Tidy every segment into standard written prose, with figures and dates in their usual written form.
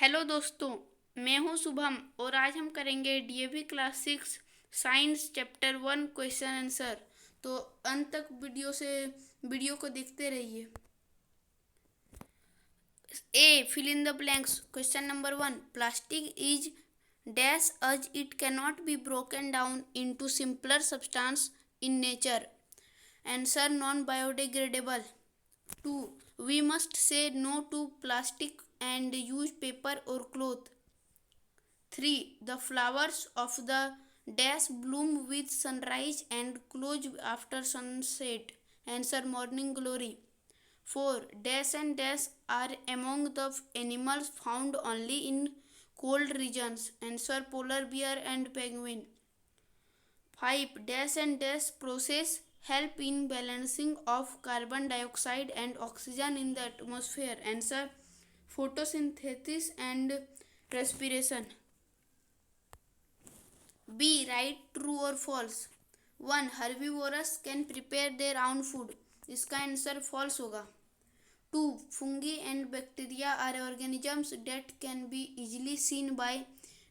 Hello दोस्तों, मैं हूं शुभम और आज हम करेंगे DAV class 6 science chapter 1 question answer. तो अंत तक वीडियो को देखते रहिए। A fill in the blanks. Question number 1, plastic is dash as it cannot be broken down into simpler substance in nature. Answer, non biodegradable. 2, we must say no to plastic and use paper or cloth. 3, the flowers of the dash bloom with sunrise and close after sunset. Answer, morning glory. 4, dash and dash are among the animals found only in cold regions. Answer, polar bear and penguin. 5, dash and dash process help in balancing of carbon dioxide and oxygen in the atmosphere. Answer, photosynthesis and respiration. B, right, true or false. 1, herbivores can prepare their own food. इसका answer false होगा. 2, fungi and bacteria are organisms that can be easily seen by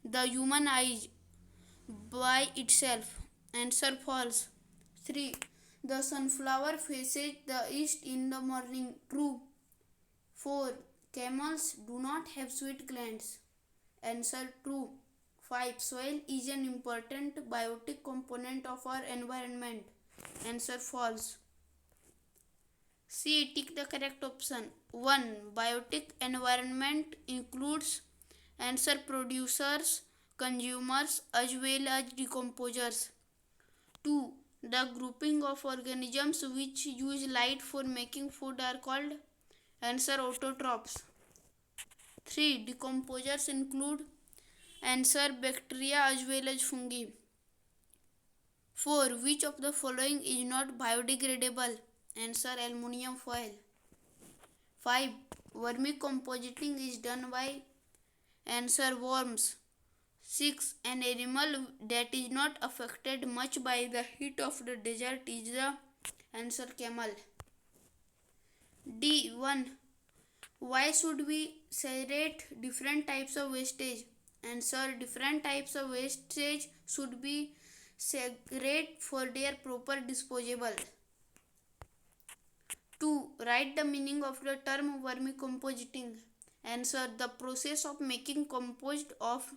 the human eyes by itself. Answer, false. 3, the sunflower faces the east in the morning. True. 4, camels do not have sweat glands. Answer, true. 5, soil is an important biotic component of our environment. Answer, false. C, tick the correct option. 1, biotic environment includes. Answer, producers, consumers as well as decomposers. 2, the grouping of organisms which use light for making food are called. Answer, autotrophs. 3, decomposers include. Answer, bacteria as well as fungi. 4, which of the following is not biodegradable? Answer, aluminium foil. 5, vermicompositing is done by. Answer, worms. 6, an animal that is not affected much by the heat of the desert is the. Answer, camel. D, 1, why should we segregate different types of wastage? Answer, different types of wastage should be segregated for their proper disposal. 2, write the meaning of the term vermicompositing. Answer, the process of making compost of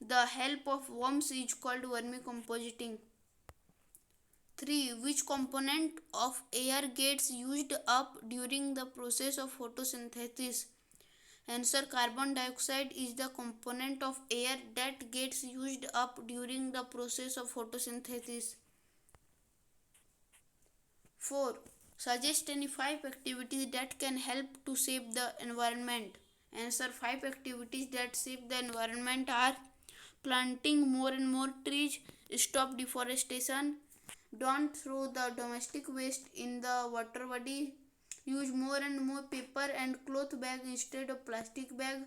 the help of worms is called vermicompositing. 3, which component of air gets used up during the process of photosynthesis? Answer, carbon dioxide is the component of air that gets used up during the process of photosynthesis. 4, suggest any 5 activities that can help to save the environment. Answer, 5 activities that save the environment are: planting more and more trees, stop deforestation, don't throw the domestic waste in the water body, use more and more paper and cloth bag instead of plastic bag,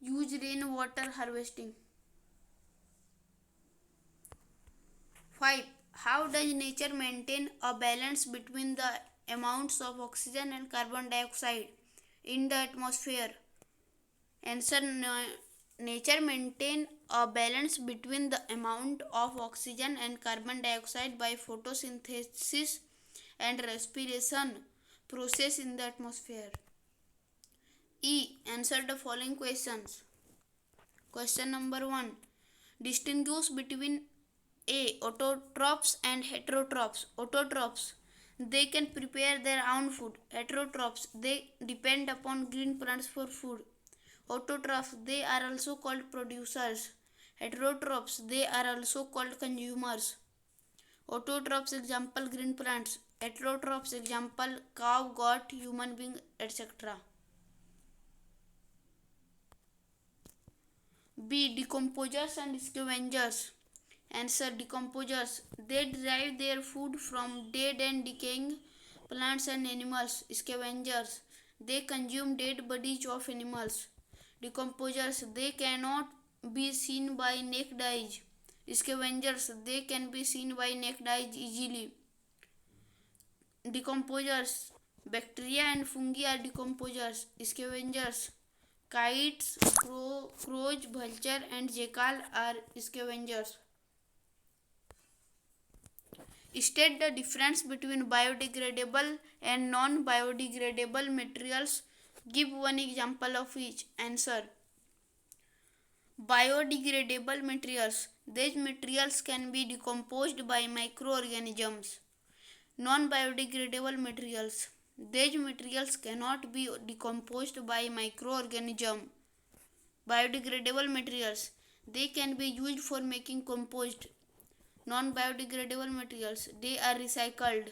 use rainwater harvesting. 5, how does nature maintain a balance between the amounts of oxygen and carbon dioxide in the atmosphere? Answer, nature maintain a balance between the amount of oxygen and carbon dioxide by photosynthesis and respiration process in the atmosphere. E, answer the following questions. Question number 1, distinguish between A, autotrophs and heterotrophs. Autotrophs, they can prepare their own food. Heterotrophs, they depend upon green plants for food. Autotrophs, they are also called producers. Heterotrophs, they are also called consumers. Autotrophs example, green plants. Heterotrophs example, cow, goat, human being, etc. B, decomposers and scavengers. Answer, decomposers, they derive their food from dead and decaying plants and animals. Scavengers, they consume dead bodies of animals. Decomposers, they cannot be seen by naked eyes. Scavengers, they can be seen by naked eyes easily. Decomposers, bacteria and fungi are decomposers. Scavengers, Kites, crows, vulture, and jackal are scavengers. State the difference between biodegradable and non-biodegradable materials. Give one example of each. Answer. Biodegradable materials. These materials can be decomposed by microorganisms. Non-biodegradable materials. These materials cannot be decomposed by microorganisms. Biodegradable materials. They can be used for making compost. Non-biodegradable materials. They are recycled.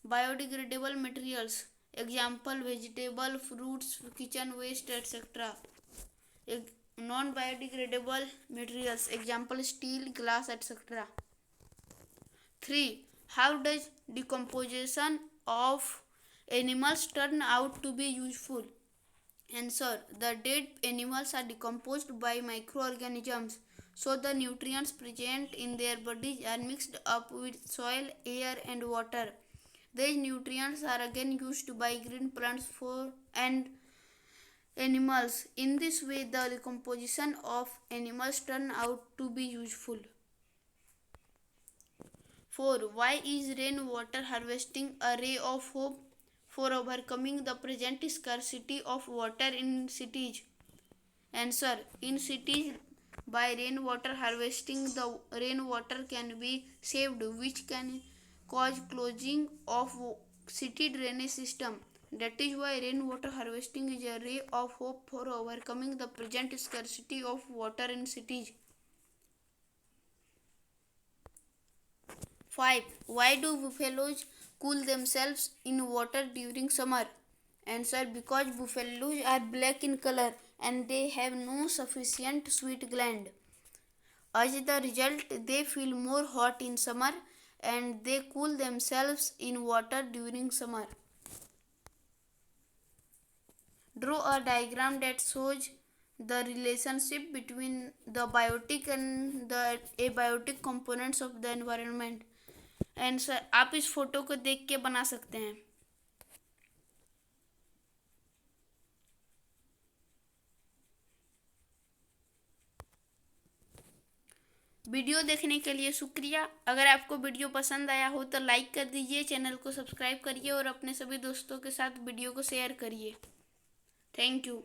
Biodegradable materials. Example vegetable, fruits, kitchen waste, etc. Non-biodegradable materials. Example steel, glass, etc. 3. How does decomposition of animals turn out to be useful? Answer. The dead animals are decomposed by microorganisms, so the nutrients present in their bodies are mixed up with soil, air, and water. These nutrients are again used by green plants and animals. In this way, the decomposition of animals turn out to be useful. 4. Why is rainwater harvesting a ray of hope for overcoming the present scarcity of water in cities? Answer. In cities, by rainwater harvesting, the rainwater can be saved, which can cause clogging of city drainage system. That is why rainwater harvesting is a ray of hope for overcoming the present scarcity of water in cities. 5. Why do buffaloes cool themselves in water during summer? Answer. Because buffaloes are black in color and they have no sufficient sweat gland. As the result, they feel more hot in summer and they cool themselves in water during summer. Draw a diagram that shows the relationship between the biotic and the abiotic components of the environment. Answer. आप इस photo को देख के बना सकते हैं. Video देखने के लिए शुक्रिया. अगर आपको वीडियो पसंद आया हो तो लाइक कर दीजिए, चैनल को सब्सक्राइब करिए और अपने सभी दोस्तों के साथ वीडियो को शेयर करिए. Thank you.